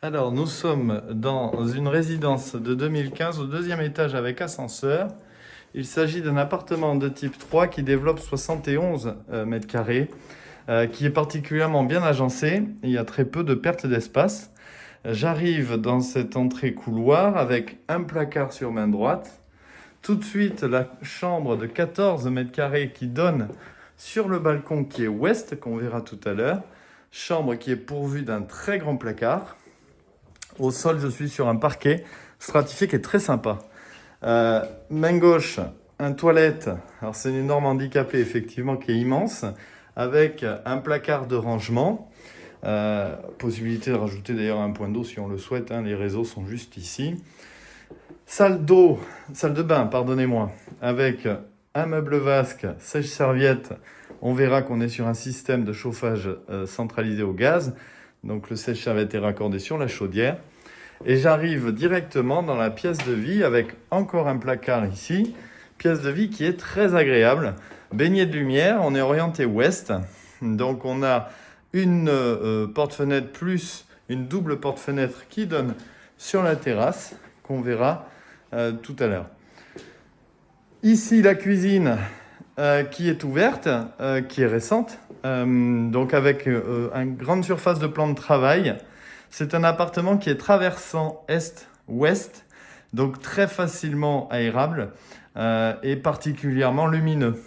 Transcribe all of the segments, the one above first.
Alors, nous sommes dans une résidence de 2015 au deuxième étage avec ascenseur. Il s'agit d'un appartement de type 3 qui développe 71 mètres carrés, qui est particulièrement bien agencé. Il y a très peu de perte d'espace. J'arrive dans cette entrée couloir avec un placard sur main droite. Tout de suite, la chambre de 14 mètres carrés qui donne sur le balcon qui est ouest, qu'on verra tout à l'heure. Chambre qui est pourvue d'un très grand placard. Au sol, je suis sur un parquet stratifié qui est très sympa. Main gauche, un toilette. Alors, c'est une énorme handicapée, effectivement, qui est immense, avec un placard de rangement. Possibilité de rajouter d'ailleurs un point d'eau si on le souhaite. Les réseaux sont juste ici. Salle de bain, pardonnez-moi, avec un meuble vasque, sèche-serviette. On verra qu'on est sur un système de chauffage centralisé au gaz. Donc le sèche-serviette est raccordé sur la chaudière. Et j'arrive directement dans la pièce de vie avec encore un placard ici. Pièce de vie qui est très agréable. Baignée de lumière, on est orienté ouest. Donc on a une porte-fenêtre plus une double porte-fenêtre qui donne sur la terrasse qu'on verra tout à l'heure. Ici la cuisine qui est ouverte, qui est récente. Donc avec une grande surface de plan de travail. C'est un appartement qui est traversant est-ouest, donc très facilement aérable et particulièrement lumineux.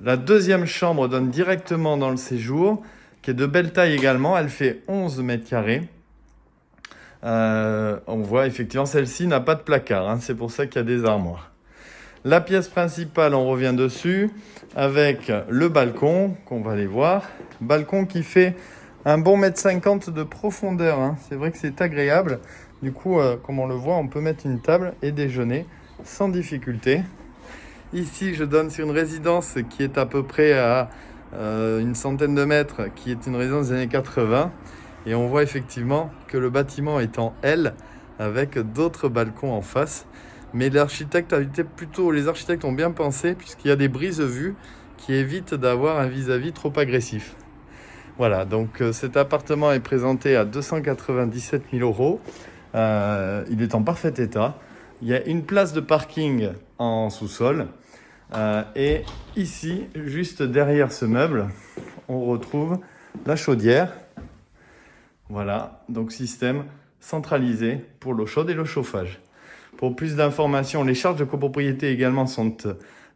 La deuxième chambre donne directement dans le séjour, qui est de belle taille également. Elle fait 11 mètres carrés. On voit effectivement, celle-ci n'a pas de placard, c'est pour ça qu'il y a des armoires. La pièce principale, on revient dessus, avec le balcon, qu'on va aller voir. Balcon qui fait un bon 1,50 m de profondeur. C'est vrai que c'est agréable. Du coup, comme on le voit, on peut mettre une table et déjeuner sans difficulté. Ici, je donne sur une résidence qui est à peu près à une centaine de mètres, qui est une résidence des années 80. Et on voit effectivement que le bâtiment est en L, avec d'autres balcons en face. Mais les architectes ont bien pensé, puisqu'il y a des brises-vues qui évitent d'avoir un vis-à-vis trop agressif. Voilà, donc cet appartement est présenté à 297 000 €. Il est en parfait état. Il y a une place de parking en sous-sol. Et ici, juste derrière ce meuble, on retrouve la chaudière. Voilà, donc système centralisé pour l'eau chaude et le chauffage. Pour plus d'informations, les charges de copropriété également sont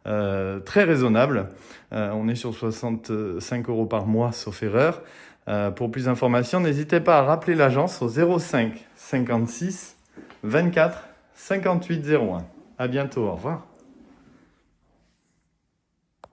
très raisonnables. On est sur 65 € par mois, sauf erreur. Pour plus d'informations, n'hésitez pas à rappeler l'agence au 05 56 24 58 01. À bientôt, au revoir.